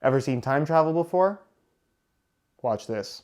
Ever seen time travel before? Watch this.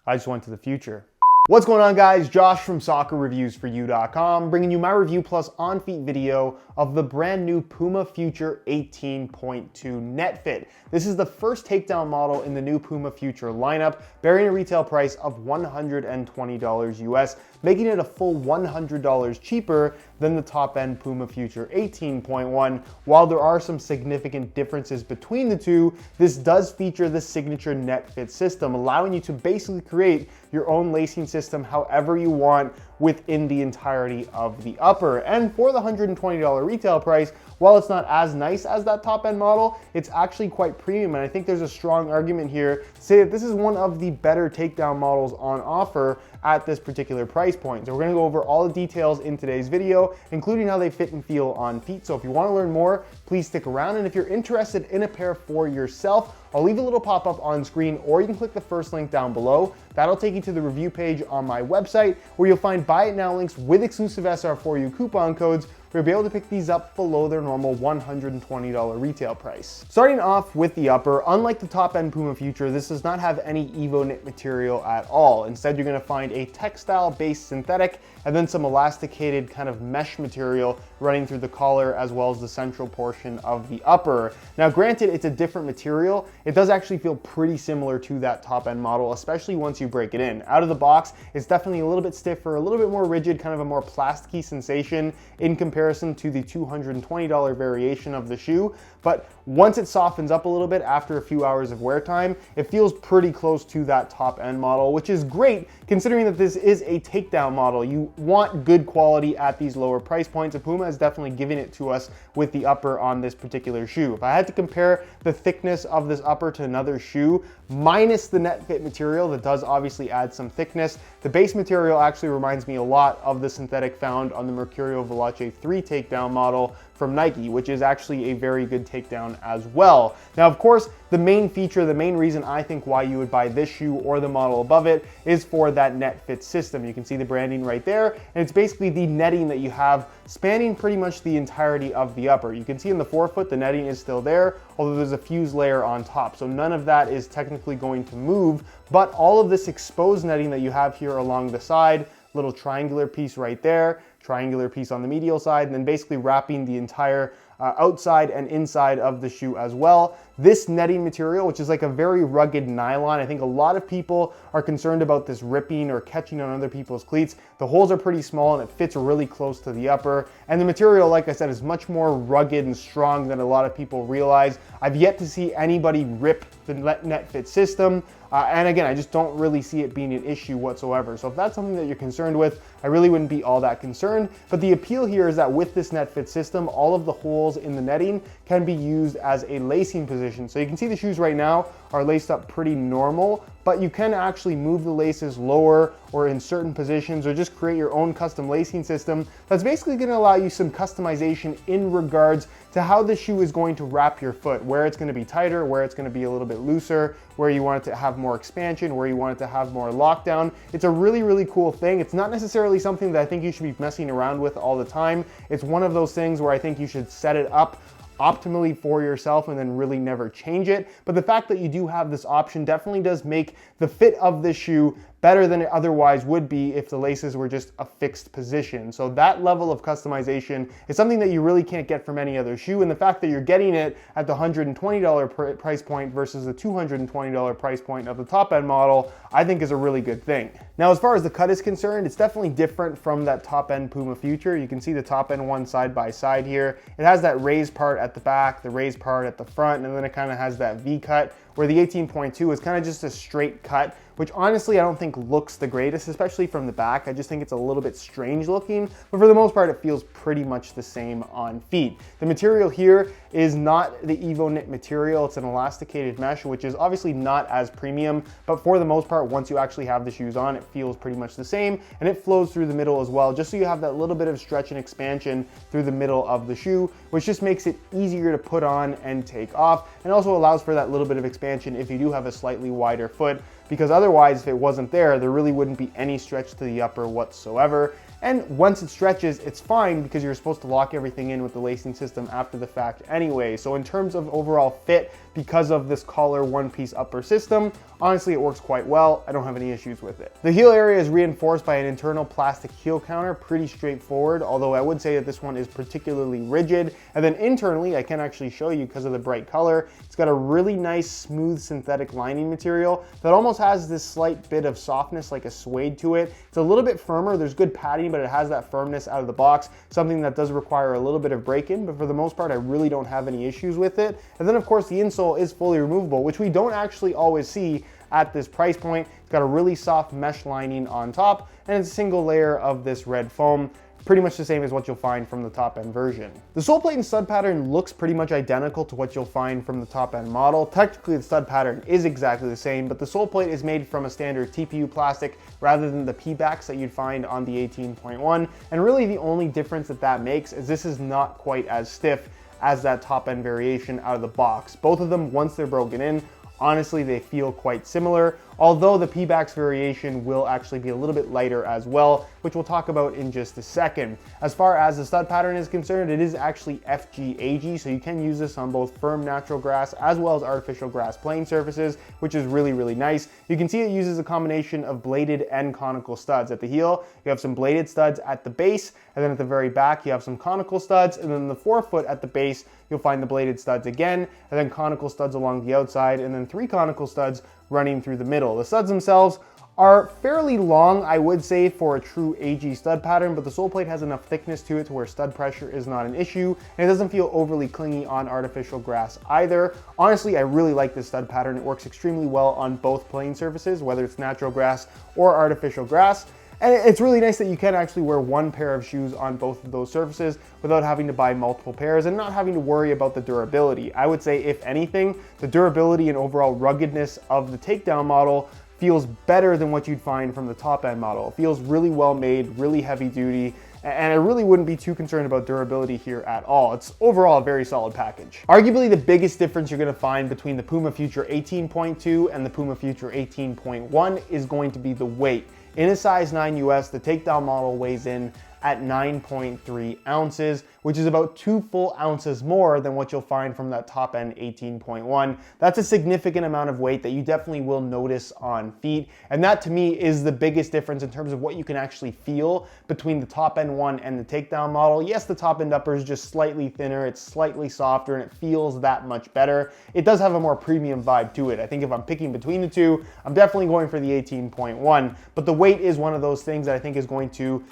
I just went to the future. What's going on, guys? Josh from soccerreviewsforyou.com, bringing you my review plus on-feet video of the brand new Puma Future 18.2 net fit. This is the first takedown model in the new Puma Future lineup, bearing a retail price of $120 US, making it a full $100 cheaper than the top-end Puma Future 18.1. While there are some significant differences between the two, this does feature the signature net fit system, allowing you to basically create your own lacing system however you want within the entirety of the upper. And for the $120 retail price, while it's not as nice as that top end model, it's actually quite premium. And I think there's a strong argument here to say that this is one of the better takedown models on offer at this particular price point. So we're gonna go over all the details in today's video, including how they fit and feel on feet. So if you wanna learn more, please stick around. And if you're interested in a pair for yourself, I'll leave a little pop-up on screen, or you can click the first link down below. That'll take you to the review page on my website, where you'll find buy it now links with exclusive SR4U coupon codes, where you'll be able to pick these up below their normal $120 retail price. Starting off with the upper, unlike the top-end Puma Future, this does not have any Evo knit material at all. Instead, you're gonna find a textile-based synthetic and then some elasticated kind of mesh material running through the collar as well as the central portion of the upper. Now, granted, it's a different material. It does actually feel pretty similar to that top-end model, especially once you break it in. Out of the box, it's definitely a little bit stiffer, a little bit more rigid, kind of a more plasticky sensation in comparison to the $220 variation of the shoe. But once it softens up a little bit after a few hours of wear time, it feels pretty close to that top end model, which is great considering that this is a takedown model. You want good quality at these lower price points, and Puma is definitely giving it to us with the upper on this particular shoe. If I had to compare the thickness of this upper to another shoe, minus the net fit material that does obviously add some thickness, the base material actually reminds me a lot of the synthetic found on the Mercurial Veloce 3 takedown model from Nike, which is actually a very good takedown as well. Now, of course, the main feature, the main reason I think why you would buy this shoe or the model above it is for that net fit system. You can see the branding right there, and it's basically the netting that you have spanning pretty much the entirety of the upper. You can see in the forefoot, the netting is still there, although there's a fuse layer on top. So none of that is technically going to move, but all of this exposed netting that you have here along the side, little triangular piece right there, triangular piece on the medial side, and then basically wrapping the entire outside and inside of the shoe as well. This netting material, which is like a very rugged nylon, I think a lot of people are concerned about this ripping or catching on other people's cleats. The holes are pretty small and it fits really close to the upper. And the material, like I said, is much more rugged and strong than a lot of people realize. I've yet to see anybody rip the net fit system. And again, I just don't really see it being an issue whatsoever. So if that's something that you're concerned with, I really wouldn't be all that concerned. But the appeal here is that with this net fit system, all of the holes in the netting can be used as a lacing position. So you can see the shoes right now are laced up pretty normal, but you can actually move the laces lower or in certain positions, or just create your own custom lacing system that's basically going to allow you some customization in regards to how the shoe is going to wrap your foot, where it's going to be tighter, where it's going to be a little bit looser, where you want it to have more expansion, where you want it to have more lockdown. It's a really, really cool thing. It's not necessarily something that I think you should be messing around with all the time. It's one of those things where I think you should set it up optimally for yourself and then really never change it. But the fact that you do have this option definitely does make the fit of this shoe better than it otherwise would be if the laces were just a fixed position. So that level of customization is something that you really can't get from any other shoe, and the fact that you're getting it at the $120 price point versus the $220 price point of the top end model, I think is a really good thing. Now, as far as the cut is concerned, it's definitely different from that top end Puma Future. You can see the top end one side by side here. It has that raised part at the back, the raised part at the front, and then it kind of has that V cut, where the 18.2 is kind of just a straight cut, which honestly I don't think looks the greatest, especially from the back. I just think it's a little bit strange looking, but for the most part it feels pretty much the same on feet. The material here is not the Evo knit material, it's an elasticated mesh, which is obviously not as premium, but for the most part, once you actually have the shoes on, it feels pretty much the same, and it flows through the middle as well, just so you have that little bit of stretch and expansion through the middle of the shoe, which just makes it easier to put on and take off, and also allows for that little bit of expansion if you do have a slightly wider foot, because otherwise, if it wasn't there, there really wouldn't be any stretch to the upper whatsoever. And once it stretches, it's fine because you're supposed to lock everything in with the lacing system after the fact anyway. So in terms of overall fit, because of this collar one-piece upper system, honestly, it works quite well. I don't have any issues with it. The heel area is reinforced by an internal plastic heel counter, pretty straightforward, although I would say that this one is particularly rigid. And then internally, I can actually show you because of the bright color, it's got a really nice smooth synthetic lining material that almost has this slight bit of softness, like a suede to it. It's a little bit firmer, there's good padding, but it has that firmness out of the box, something that does require a little bit of break-in, but for the most part, I really don't have any issues with it. And then of course, the insole is fully removable, which we don't actually always see at this price point. It's got a really soft mesh lining on top, and it's a single layer of this red foam, pretty much the same as what you'll find from the top end version. The sole plate and stud pattern looks pretty much identical to what you'll find from the top end model. Technically the stud pattern is exactly the same, but the sole plate is made from a standard TPU plastic rather than the P-backs that you'd find on the 18.1. And really the only difference that makes is this is not quite as stiff as that top end variation out of the box. Both of them, once they're broken in, honestly, they feel quite similar, although the P-backs variation will actually be a little bit lighter as well, which we'll talk about in just a second. As far as the stud pattern is concerned, it is actually FG-AG, so you can use this on both firm natural grass as well as artificial grass playing surfaces, which is really, really nice. You can see it uses a combination of bladed and conical studs. At the heel, you have some bladed studs at the base, and then at the very back, you have some conical studs, and then the forefoot at the base, you'll find the bladed studs again, and then conical studs along the outside, and then 3 conical studs running through the middle. The studs themselves are fairly long, I would say, for a true AG stud pattern, but the sole plate has enough thickness to it to where stud pressure is not an issue, and it doesn't feel overly clingy on artificial grass either. Honestly, I really like this stud pattern. It works extremely well on both playing surfaces, whether it's natural grass or artificial grass. And it's really nice that you can actually wear one pair of shoes on both of those surfaces without having to buy multiple pairs and not having to worry about the durability. I would say, if anything, the durability and overall ruggedness of the Takedown model feels better than what you'd find from the top end model. It feels really well made, really heavy duty, and I really wouldn't be too concerned about durability here at all. It's overall a very solid package. Arguably the biggest difference you're gonna find between the Puma Future 18.2 and the Puma Future 18.1 is going to be the weight. In a size 9 US, the Takedown model weighs in at 9.3 ounces, which is about 2 full ounces more than what you'll find from that top end 18.1. That's a significant amount of weight that you definitely will notice on feet. And that to me is the biggest difference in terms of what you can actually feel between the top end one and the Takedown model. Yes, the top end upper is just slightly thinner, it's slightly softer, and it feels that much better. It does have a more premium vibe to it. I think if I'm picking between the two, I'm definitely going for the 18.1, but the weight is one of those things that I think is going to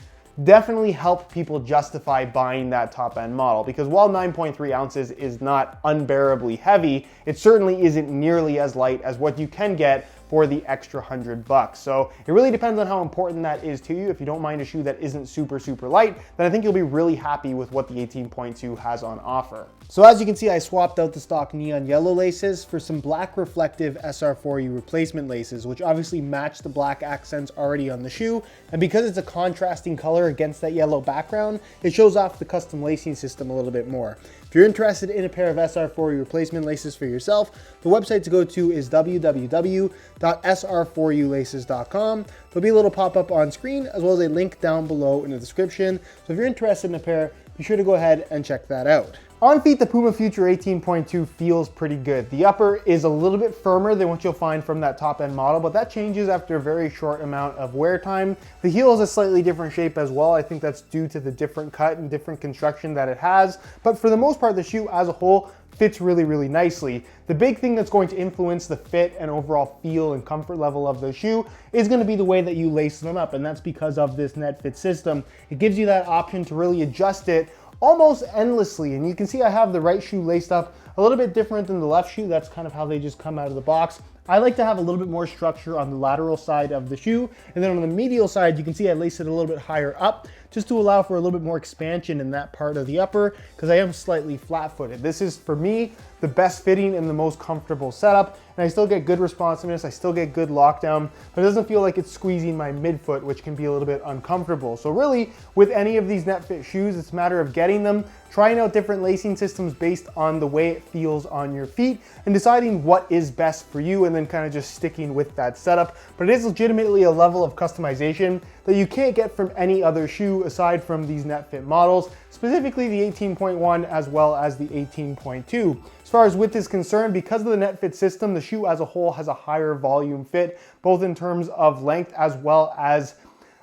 definitely help people justify buying that top end model, because while 9.3 ounces is not unbearably heavy, it certainly isn't nearly as light as what you can get for the extra $100. So it really depends on how important that is to you. If you don't mind a shoe that isn't super, super light, then I think you'll be really happy with what the 18.2 has on offer. So as you can see, I swapped out the stock neon yellow laces for some black reflective SR4U replacement laces, which obviously match the black accents already on the shoe. And because it's a contrasting color against that yellow background, it shows off the custom lacing system a little bit more. If you're interested in a pair of SR4U replacement laces for yourself, the website to go to is www.sr4ulaces.com. There'll be a little pop-up on screen as well as a link down below in the description. So if you're interested in a pair, be sure to go ahead and check that out. On feet, the Puma Future 18.2 feels pretty good. The upper is a little bit firmer than what you'll find from that top end model, but that changes after a very short amount of wear time. The heel is a slightly different shape as well. I think that's due to the different cut and different construction that it has. But for the most part, the shoe as a whole fits really, really nicely. The big thing that's going to influence the fit and overall feel and comfort level of the shoe is going to be the way that you lace them up, and that's because of this net fit system. It gives you that option to really adjust it almost endlessly, and you can see I have the right shoe laced up a little bit different than the left shoe. That's kind of how they just come out of the box. I like to have a little bit more structure on the lateral side of the shoe, and then on the medial side, you can see I lace it a little bit higher up just to allow for a little bit more expansion in that part of the upper, because I am slightly flat-footed. This is, for me, the best fitting and the most comfortable setup, and I still get good responsiveness, I still get good lockdown, but it doesn't feel like it's squeezing my midfoot, which can be a little bit uncomfortable. So really, with any of these net fit shoes, it's a matter of getting them, trying out different lacing systems based on the way it feels on your feet, and deciding what is best for you, and then kind of just sticking with that setup. But it is legitimately a level of customization that you can't get from any other shoe shoe aside from these NetFit models, specifically the 18.1 as well as the 18.2. As far as width is concerned, because of the NetFit system, the shoe as a whole has a higher volume fit, both in terms of length as well as,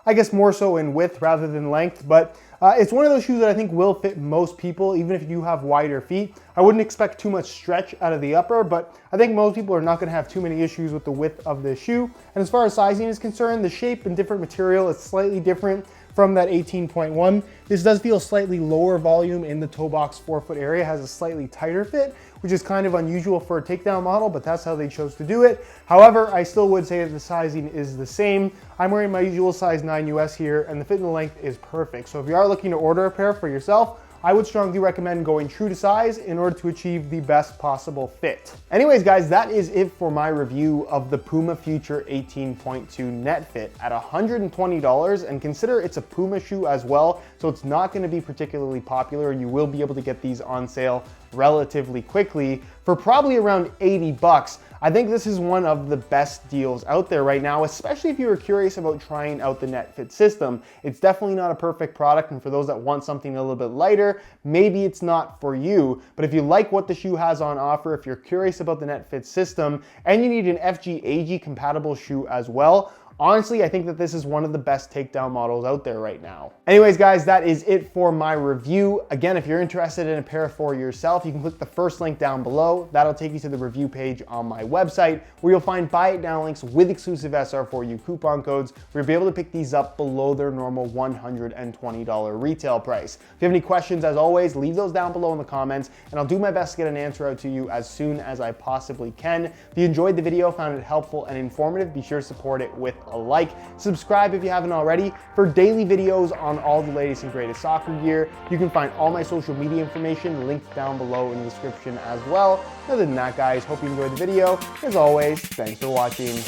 I guess, more so in width rather than length, but it's one of those shoes that I think will fit most people, even if you do have wider feet. I wouldn't expect too much stretch out of the upper, but I think most people are not gonna have too many issues with the width of this shoe. And as far as sizing is concerned, the shape and different material is slightly different from that 18.1. This does feel slightly lower volume in the toe box forefoot area, has a slightly tighter fit, which is kind of unusual for a takedown model, but that's how they chose to do it. However, I still would say that the sizing is the same. I'm wearing my usual size 9 US here, and the fit and the length is perfect. So if you are looking to order a pair for yourself, I would strongly recommend going true to size in order to achieve the best possible fit. Anyways, guys, that is it for my review of the Puma Future 18.2 Net Fit at $120, and consider it's a Puma shoe as well, so it's not gonna be particularly popular. You will be able to get these on sale relatively quickly for probably around 80 bucks. I think this is one of the best deals out there right now, especially if you are curious about trying out the NetFit system. It's definitely not a perfect product, and for those that want something a little bit lighter, maybe it's not for you. But if you like what the shoe has on offer, if you're curious about the NetFit system, and you need an FG-AG compatible shoe as well, honestly, I think that this is one of the best takedown models out there right now. Anyways, guys, that is it for my review. Again, if you're interested in a pair for yourself, you can click the first link down below. That'll take you to the review page on my website, where you'll find buy it now links with exclusive SR4U coupon codes, where you'll be able to pick these up below their normal $120 retail price. If you have any questions, as always, leave those down below in the comments, and I'll do my best to get an answer out to you as soon as I possibly can. If you enjoyed the video, found it helpful and informative, be sure to support it with a like. Subscribe if you haven't already for daily videos on all the latest and greatest soccer gear. You can find all my social media information linked down below in the description as well. Other than that, guys, hope you enjoyed the video. As always, thanks for watching.